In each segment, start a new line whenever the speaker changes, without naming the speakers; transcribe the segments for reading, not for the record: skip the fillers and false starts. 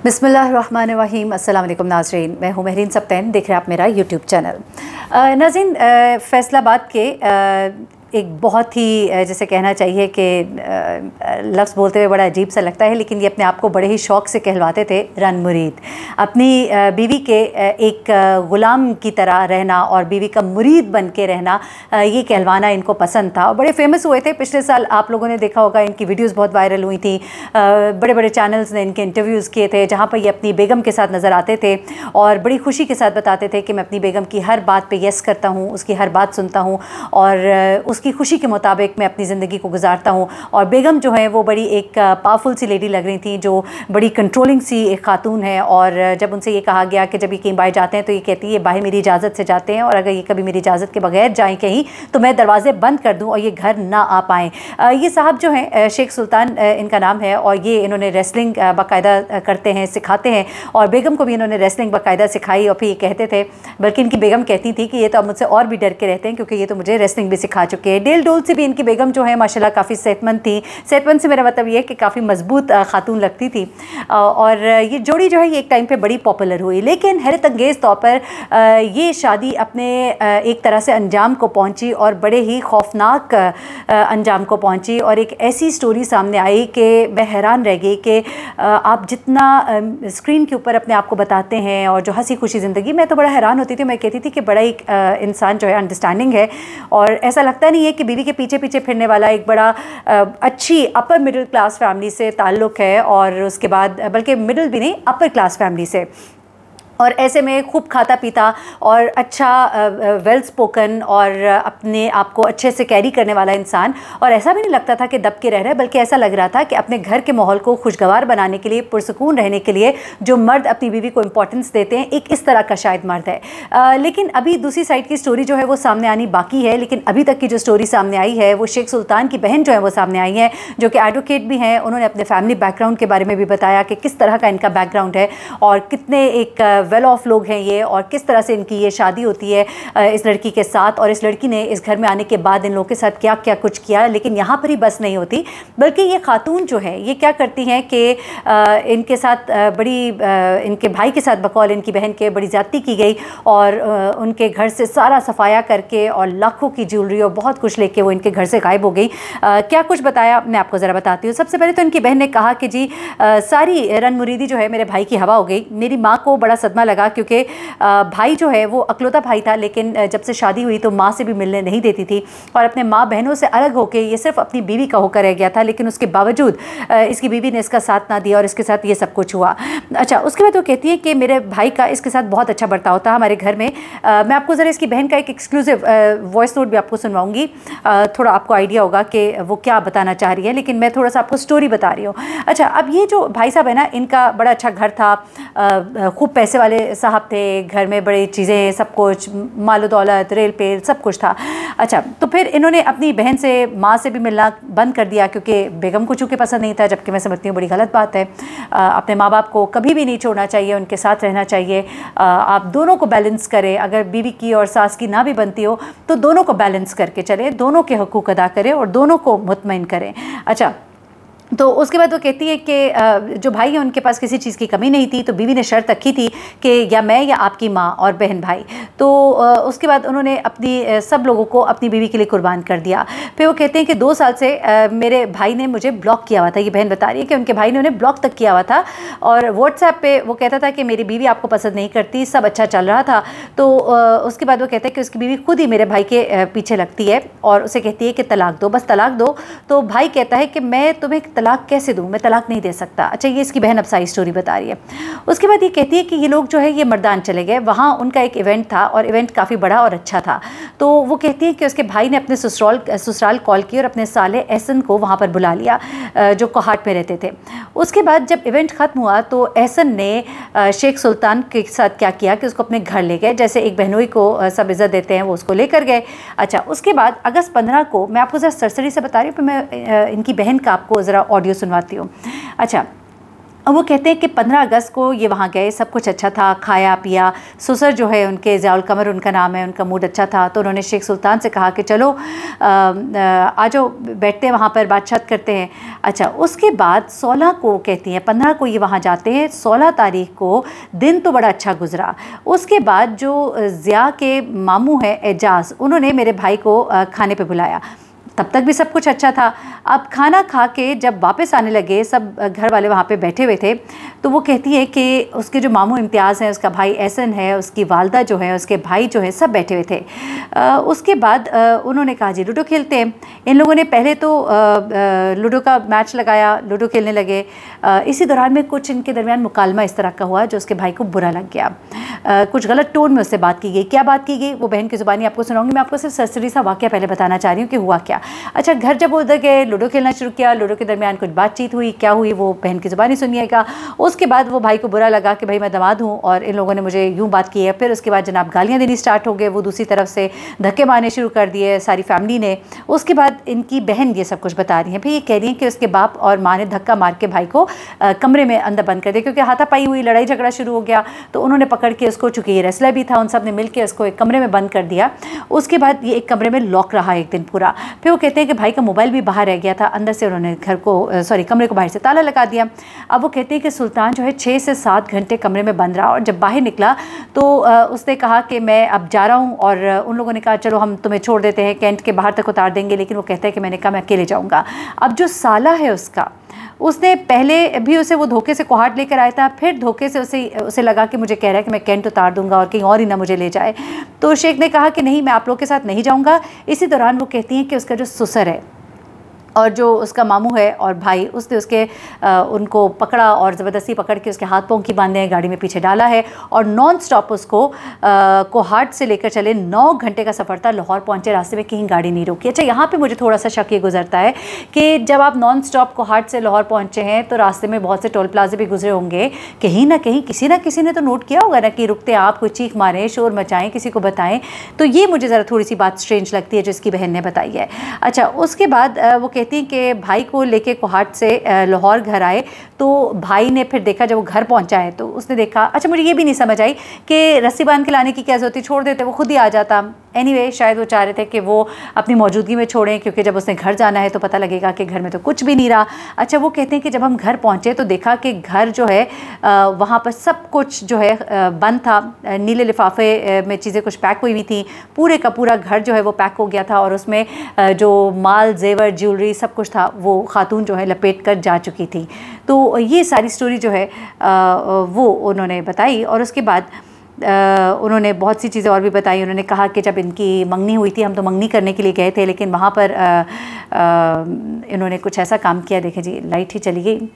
बिस्मिल्लाहिर्रहमानिर्रहीम। अस्सलाम वालेकुम नाज़रीन, मैं हूँ महरीन सब्तैन, देख रहे हैं आप मेरा यूट्यूब चैनल। नाज़रीन, फैसलाबाद के एक बहुत ही जैसे कहना चाहिए कि लफ्ज़ बोलते हुए बड़ा अजीब सा लगता है, लेकिन ये अपने आप को बड़े ही शौक़ से कहलवाते थे रन मुरीद। अपनी बीवी के एक ग़ुलाम की तरह रहना और बीवी का मुरीद बन के रहना, ये कहलवाना इनको पसंद था और बड़े फेमस हुए थे। पिछले साल आप लोगों ने देखा होगा, इनकी वीडियोज़ बहुत वायरल हुई थी। बड़े बड़े चैनल्स ने इनके इंटरव्यूज़ किए थे, जहाँ पर ये अपनी बेगम के साथ नज़र आते थे और बड़ी खुशी के साथ बताते थे कि मैं अपनी बेगम की हर बात पे यस करता हूँ, उसकी हर बात सुनता हूँ और उसकी खुशी के मुताबिक मैं अपनी ज़िंदगी को गुजारता हूँ। और बेगम जो है वो बड़ी एक पावरफुल सी लेडी लग रही थी, जो बड़ी कंट्रोलिंग सी एक खातून है। और जब उनसे ये कहा गया कि जब ये कहीं बाहर जाते हैं तो ये कहती है बाहर मेरी इजाज़त से जाते हैं, और अगर ये कभी मेरी इजाज़त के बगैर जाएँ कहीं तो मैं दरवाज़े बंद कर दूँ और ये घर ना आ पाएँ। ये साहब जो हैं शेख सुल्तान इनका नाम है, और ये इन्होंने रेसलिंग बाकायदा करते हैं, सिखाते हैं, और बेगम को भी इन्होंने रेसलिंग बाकायदा सिखाई। और फिर ये कहते थे, बल्कि इनकी बेगम कहती थी कि ये तो अब मुझसे और भी डर के रहते हैं क्योंकि ये तो मुझे रेसलिंग भी सिखा चुके हैं। डेल डोल से भी इनकी बेगम जो है माशाल्लाह काफ़ी सेहतमंद थी। सेहतमंद से मेरा मतलब ये है कि काफ़ी मजबूत खातून लगती थी। और ये जोड़ी जो है ये एक टाइम पे बड़ी पॉपुलर हुई, लेकिन हैरत अंगेज़ तौर पर ये शादी अपने एक तरह से अंजाम को पहुंची और बड़े ही खौफनाक अंजाम को पहुंची। और एक ऐसी स्टोरी सामने आई कि मैं हैरान रह गई कि आप जितना स्क्रीन के ऊपर अपने आप को बताते हैं और जो हंसी खुशी ज़िंदगी, मैं तो बड़ा हैरान होती थी। मैं कहती थी कि बड़ा एक इंसान जो है अंडरस्टैंडिंग है, और ऐसा लगता नहीं है कि बीवी के पीछे पीछे फिरने वाला एक बड़ा अच्छी अपर मिडिल क्लास फैमिली से ताल्लुक़ है, और उसके बाद बल्कि मिडिल भी नहीं, अपर क्लास फैमिली से। और ऐसे में खूब खाता पीता और अच्छा वेल स्पोकन और अपने आप को अच्छे से कैरी करने वाला इंसान। और ऐसा भी नहीं लगता था कि दब के रह रहा है, बल्कि ऐसा लग रहा था कि अपने घर के माहौल को खुशगवार बनाने के लिए, पुरसकून रहने के लिए जो मर्द अपनी बीवी को इम्पोर्टेंस देते हैं, एक इस तरह का शायद मर्द है। लेकिन अभी दूसरी साइड की स्टोरी जो है वो सामने आनी बाकी है। लेकिन अभी तक की जो स्टोरी सामने आई है वो शेख सुल्तान की बहन जो है वो सामने आई है, जो कि एडवोकेट भी हैं। उन्होंने अपने फैमिली बैकग्राउंड के बारे में भी बताया कि किस तरह का इनका बैकग्राउंड है और कितने एक वेल ऑफ लोग हैं ये, और किस तरह से इनकी ये शादी होती है इस लड़की के साथ, और इस लड़की ने इस घर में आने के बाद इन लोगों के साथ क्या क्या कुछ किया। लेकिन यहाँ पर ही बस नहीं होती, बल्कि ये खातून जो है ये क्या करती हैं कि इनके साथ बड़ी इनके भाई के साथ बकौल इनकी बहन के बड़ी ज़्यादती की गई, और उनके घर से सारा सफाया करके और लाखों की ज्वेलरी और बहुत कुछ लेके वो इनके घर से गायब हो गई। क्या कुछ बताया मैं आपको ज़रा बताती हूँ। सबसे पहले तो इनकी बहन ने कहा कि जी सारी रन मुरीदी जो है मेरे भाई की हवा हो गई। मेरी माँ को बड़ा सदमा लगा, क्योंकि भाई जो है वो अकलौता भाई था, लेकिन जब से शादी हुई तो माँ से भी मिलने नहीं देती थी, और अपने माँ बहनों से अलग होकर ये सिर्फ अपनी बीवी का होकर रह गया था। लेकिन उसके बावजूद इसकी बीवी ने इसका साथ ना दिया और इसके साथ ये सब कुछ हुआ। अच्छा, उसके बाद वो कहती है कि मेरे भाई का इसके साथ बहुत अच्छा बर्ताव था हमारे घर में। मैं आपको ज़रा इसकी बहन का एक एक्सक्लूसिव वॉइस नोट भी आपको सुनवाऊँगी, थोड़ा आपको आइडिया होगा कि वो क्या बताना चाह रही है, लेकिन मैं थोड़ा सा आपको स्टोरी बता रही हूँ। अच्छा, अब ये जो भाई साहब है ना, इनका बड़ा अच्छा घर था, खूब पैसे वाले साहब थे, घर में बड़ी चीज़ें, सब कुछ, मालो दौलत, रेल पेल, सब कुछ था। अच्छा, तो फिर इन्होंने अपनी बहन से, माँ से भी मिलना बंद कर दिया, क्योंकि बेगम को चूँकि पसंद नहीं था, जबकि मैं समझती हूँ बड़ी गलत बात है। अपने माँ बाप को कभी भी नहीं छोड़ना चाहिए, उनके साथ रहना चाहिए। आप दोनों को बैलेंस करें, अगर बीवी की और सास की ना भी बनती हो तो दोनों को बैलेंस करके चलें, दोनों के हकूक़ अदा करें और दोनों को मुतमईन करें। अच्छा, तो उसके बाद वो कहती है कि जो भाई है उनके पास किसी चीज़ की कमी नहीं थी, तो बीवी ने शर्त रखी थी कि या मैं या आपकी माँ और बहन भाई। तो उसके बाद उन्होंने अपनी सब लोगों को अपनी बीवी के लिए कुर्बान कर दिया। फिर वो कहते हैं कि 2 साल से मेरे भाई ने मुझे ब्लॉक किया हुआ था। ये बहन बता रही है कि उनके भाई ने उन्हें ब्लॉक तक किया हुआ था, और व्हाट्सएप पे वो कहता था कि मेरी बीवी आपको पसंद नहीं करती, सब अच्छा चल रहा था। तो उसके बाद वो कहता है कि उसकी बीवी खुद ही मेरे भाई के पीछे लगती है और उसे कहती है कि तलाक दो, बस तलाक दो। तो भाई कहता है कि मैं तुम्हें तलाक कैसे दूँ, मैं तलाक नहीं दे सकता। अच्छा, ये इसकी बहन अब सारी स्टोरी बता रही है। उसके बाद ये कहती है कि ये लोग जो है ये मर्दान चले गए, वहाँ उनका एक इवेंट था और इवेंट काफ़ी बड़ा और अच्छा था। तो वो कहती है कि उसके भाई ने अपने ससुराल कॉल की और अपने साले एहसन को वहाँ पर बुला लिया, जो कोहाट में रहते थे। उसके बाद जब इवेंट ख़त्म हुआ तो एहसन ने शेख सुल्तान के साथ क्या किया कि उसको अपने घर ले गए, जैसे एक बहनोई को सब इज़्ज़त देते हैं वो उसको लेकर गए। अच्छा, उसके बाद अगस्त 15 को, मैं आपको ज़रा सरसरी से बता रही हूँ, फिर मैं इनकी बहन का आपको ज़रा ऑडियो सुनवाती हूँ। अच्छा, वो कहते हैं कि 15 अगस्त को ये वहाँ गए, सब कुछ अच्छा था, खाया पिया। ससुर जो है उनके ज़ियाउल कमर उनका नाम है, उनका मूड अच्छा था, तो उन्होंने शेख सुल्तान से कहा कि चलो आ जाओ, बैठते हैं वहाँ पर, बातचीत करते हैं। अच्छा, उसके बाद 16 को कहती हैं, 15 को ये वहाँ जाते हैं, 16 तारीख को दिन तो बड़ा अच्छा गुजरा। उसके बाद जो ज़िया के मामू हैं एजाज़, उन्होंने मेरे भाई को खाने पे बुलाया। तब तक भी सब कुछ अच्छा था। अब खाना खा के जब वापस आने लगे, सब घर वाले वहाँ पे बैठे हुए थे, तो वो कहती है कि उसके जो मामू इम्तियाज़ हैं, उसका भाई एहसन है, उसकी वालदा जो है, उसके भाई जो है, सब बैठे हुए थे। उसके बाद उन्होंने कहा जी लूडो खेलते हैं। इन लोगों ने पहले तो लूडो का मैच लगाया, लूडो खेलने लगे। इसी दौरान में कुछ इनके दरमियान मुकालमा इस तरह का हुआ जो उसके भाई को बुरा लग गया। कुछ गलत टोन में उससे बात की गई। क्या बात की गई वो बहन की ज़ुबानी आपको सुनाऊंगी। मैं आपको सिर्फ सरसरी सा वाक़या पहले बताना चाह रही हूँ कि हुआ क्या। अच्छा, घर जब उधर गए, लूडो खेलना शुरू किया, लूडो के दरमियान कुछ बातचीत हुई, क्या हुई वो बहन की ज़ुबानी सुनिएगा। उसके बाद वो भाई को बुरा लगा कि भाई मैं दामाद हूँ और इन लोगों ने मुझे यूँ बात की है। फिर उसके बाद जनाब गालियाँ देनी स्टार्ट हो गए, वो दूसरी तरफ से धक्के मारने शुरू कर दिए सारी फैमिली ने। उसके बाद इनकी बहन ये सब कुछ बता रही है, फिर ये कह रही है कि उसके बाप और माँ ने धक्का मार के भाई को कमरे में अंदर बंद कर दिया, क्योंकि हाथापाई हुई, लड़ाई झगड़ा शुरू हो गया। तो उन्होंने पकड़ के उसको, चूँकि ये रेसलर भी था, उन सब ने मिल के उसको एक कमरे में बंद कर दिया। उसके बाद ये एक कमरे में लॉक रहा एक दिन पूरा। फिर वो कहते हैं कि भाई का मोबाइल भी बाहर रह गया था, अंदर से उन्होंने कमरे को बाहर से ताला लगा दिया। अब वो कहते हैं कि सुल्तान जो है 6 से 7 घंटे कमरे में बंद रहा, और जब बाहर निकला तो उसने कहा कि मैं अब जा रहा हूँ, और उन लोगों ने कहा चलो हम तुम्हें छोड़ देते हैं, कैंट के बाहर तक उतार देंगे। लेकिन वो कहता है कि मैंने कहा मैं अकेले जाऊँगा। अब जो साला है उसने पहले भी उसे वो धोखे से कोहाट लेकर आया था, फिर धोखे से उसे लगा कि मुझे कह रहा है कि मैं कैंट उतार दूंगा और कहीं और ही ना मुझे ले जाए। तो शेख ने कहा कि नहीं, मैं आप लोग के साथ नहीं जाऊंगा। इसी दौरान वो कहती हैं कि उसका जो ससुर है और जो उसका मामू है और भाई, उसने उनको पकड़ा और ज़बरदस्ती पकड़ के उसके हाथ पाँव की बांधे गाड़ी में पीछे डाला है, और नॉन स्टॉप उसको कोहाट से लेकर चले। 9 घंटे का सफ़र था, लाहौर पहुँचे, रास्ते में कहीं गाड़ी नहीं रोकी। अच्छा, यहाँ पे मुझे थोड़ा सा शक ये गुजरता है कि जब आप नॉन स्टॉप कोहाट से लाहौर पहुँचे हैं तो रास्ते में बहुत से टोल प्लाजे भी गुजरे होंगे, कहीं ना कहीं किसी ना किसी ने तो नोट किया होगा ना कि रुकते आप कोई चीख मारें, शोर मचाएँ, किसी को बताएँ। तो ये मुझे ज़रा थोड़ी सी बात स्ट्रेंज लगती है जो इसकी बहन ने बताई है। अच्छा, उसके बाद वो कहती हैं कि भाई को लेके कोहाट से लाहौर घर आए, तो भाई ने फिर देखा, जब वो घर पहुंचा है तो उसने देखा। अच्छा, मुझे ये भी नहीं समझ आई कि रस्सी बांध के लाने की क्या ज़रूरत थी, छोड़ देते, वो खुद ही आ जाता। एनीवे, शायद वो चाह रहे थे कि वो अपनी मौजूदगी में छोड़ें, क्योंकि जब उसने घर जाना है तो पता लगेगा कि घर में तो कुछ भी नहीं रहा। अच्छा, वो कहते हैं कि जब हम घर पहुँचे तो देखा कि घर जो है वहाँ पर सब कुछ जो है बंद था। नीले लिफाफे में चीज़ें कुछ पैक हुई हुई थी, पूरे का पूरा घर जो है वो पैक हो गया था, और उसमें जो माल जेवर ज्वेलरी सब कुछ था वो खातून जो है लपेट कर जा चुकी थी। तो ये सारी स्टोरी जो है वो उन्होंने बताई। और उसके बाद उन्होंने बहुत सी चीज़ें और भी बताई। उन्होंने कहा कि जब इनकी मंगनी हुई थी, हम तो मंगनी करने के लिए गए थे, लेकिन वहाँ पर इन्होंने कुछ ऐसा काम किया। देखें जी, लाइट ही चली गई।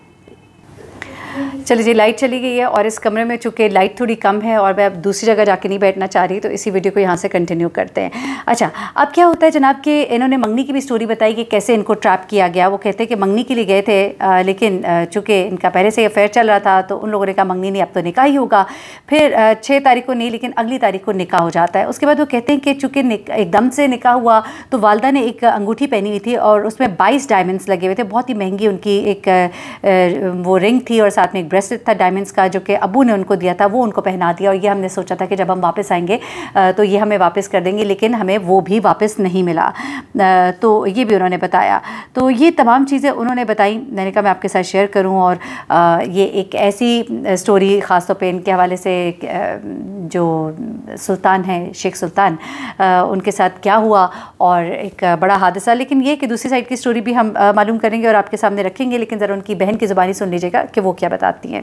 चलिए जी, लाइट चली गई है, और इस कमरे में चूँकि लाइट थोड़ी कम है और मैं अब दूसरी जगह जाके नहीं बैठना चाह रही, तो इसी वीडियो को यहाँ से कंटिन्यू करते हैं। अच्छा, अब क्या होता है जनाब कि इन्होंने मंगनी की भी स्टोरी बताई कि कैसे इनको ट्रैप किया गया। वो कहते हैं कि मंगनी के लिए गए थे, लेकिन चूँकि इनका पहले से अफेयर चल रहा था तो उन लोगों ने कहा मंगनी नहीं, अब तो निकाह ही होगा। फिर 6 तारीख को नहीं, लेकिन अगली तारीख को निकाह हो जाता है। उसके बाद वो कहते हैं कि चूँकि एकदम से निकाह हुआ तो वालदा ने एक अंगूठी पहनी हुई थी और उसमें 22 डायमंड्स लगे हुए थे, बहुत ही महंगी उनकी एक वो रिंग थी, और साथ में एक ब्रेसलेट था डायमंड्स का जो कि अबू ने उनको दिया था, वो उनको पहना दिया। और ये हमने सोचा था कि जब हम वापस आएंगे तो ये हमें वापस कर देंगे, लेकिन हमें वो भी वापस नहीं मिला। तो ये भी उन्होंने बताया। तो ये तमाम चीज़ें उन्होंने बताई, मैंने कहा मैं आपके साथ शेयर करूं। और ये एक ऐसी स्टोरी ख़ास तौर पे इनके हवाले से जो सुल्तान है, शेख सुल्तान, उनके साथ क्या हुआ और एक बड़ा हादसा। लेकिन ये कि दूसरी साइड की स्टोरी भी हम मालूम करेंगे और आपके सामने रखेंगे, लेकिन ज़रा उनकी बहन की ज़ुबानी सुन लीजिएगा कि वो क्या बताती हैं।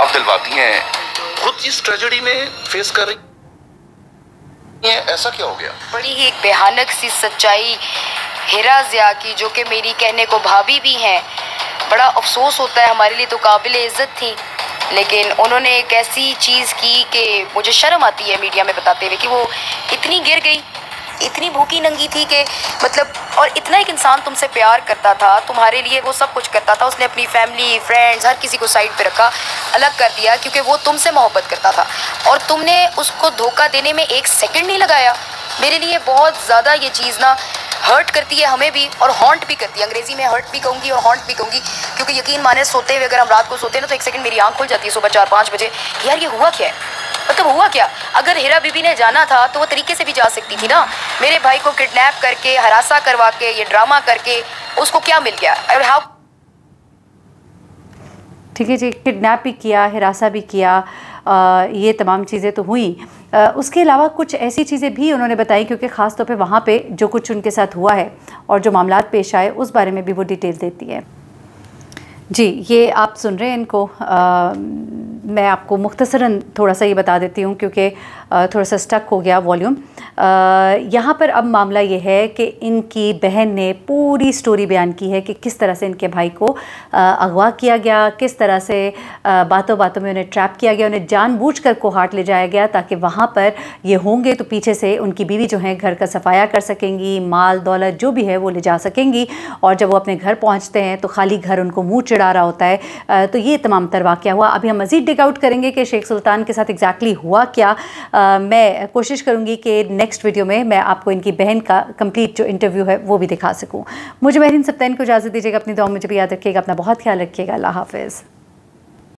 अब दिलवाती हैं, खुद इस ट्रेजेडी में फेस कर रही हैं, ऐसा क्या हो गया?
बड़ी ही एक भयानक सी सच्चाई हिरा ज़िया की, जो कि मेरी कहने को भाभी भी हैं। बड़ा अफसोस होता है, हमारे लिए तो काबिल इज़्ज़त थी, लेकिन उन्होंने एक ऐसी चीज़ की कि मुझे शर्म आती है मीडिया में बताते हुए कि वो इतनी गिर गई, इतनी भूखी नंगी थी कि मतलब, और इतना एक इंसान तुमसे प्यार करता था, तुम्हारे लिए वो सब कुछ करता था, उसने अपनी फैमिली, फ्रेंड्स, हर किसी को साइड पे रखा, अलग कर दिया, क्योंकि वो तुमसे मोहब्बत करता था, और तुमने उसको धोखा देने में 1 सेकंड नहीं लगाया। मेरे लिए बहुत ज़्यादा ये चीज़ ना हर्ट करती है हमें भी और हॉन्ट भी करती है। अंग्रेजी में हर्ट भी कहूँगी और हॉन्ट भी कहूँगी, क्योंकि यकीन माने सोते हुए अगर हम रात को सोते हैं ना तो एक सेकंड मेरी आंख खुल जाती है सुबह 4-5 बजे, यार ये हुआ क्या है, मतलब हुआ क्या। अगर हिरा बीबी ने जाना था तो वो तरीके से भी जा सकती थी ना। मेरे भाई को किडनैप करके, हरासा करवा के, ये ड्रामा करके उसको क्या मिल गया। और हाउ,
ठीक है जी, किडनैप भी किया, हिरासा भी किया, ये तमाम चीज़ें तो हुई। उसके अलावा कुछ ऐसी चीज़ें भी उन्होंने बताई, क्योंकि ख़ास तौर पे वहाँ पे जो कुछ उनके साथ हुआ है और जो मामलात पेश आए उस बारे में भी वो डिटेल देती है। जी, ये आप सुन रहे हैं इनको। मैं आपको मुख्तसरन थोड़ा सा ये बता देती हूँ, क्योंकि थोड़ा सा स्टक हो गया वॉल्यूम। यहाँ पर अब मामला ये है कि इनकी बहन ने पूरी स्टोरी बयान की है कि किस तरह से इनके भाई को अगवा किया गया, किस तरह से बातों बातों में उन्हें ट्रैप किया गया, उन्हें जानबूझकर कोहाट ले जाया गया ताकि वहाँ पर ये होंगे तो पीछे से उनकी बीवी जो है घर का सफाया कर सकेंगी, माल दौलत जो भी है वो ले जा सकेंगी। और जब वो अपने घर पहुँचते हैं तो खाली घर उनको मुँह चिढ़ा रहा होता है। तो ये तमाम तर वाक़या हुआ। अभी हम मज़ीद डिग आउट करेंगे कि शेख सुल्तान के साथ एग्जैक्टली हुआ क्या। मैं कोशिश करूँगी कि नेक्स्ट वीडियो में मैं आपको इनकी बहन का कंप्लीट जो इंटरव्यू है वो भी दिखा सकूँ। मुझे महरीन सप्तान को इजाज़त दीजिएगा। अपनी दुआ में मुझे भी याद रखिएगा। अपना बहुत ख्याल रखिएगा। अल्लाह हाफ़िज़।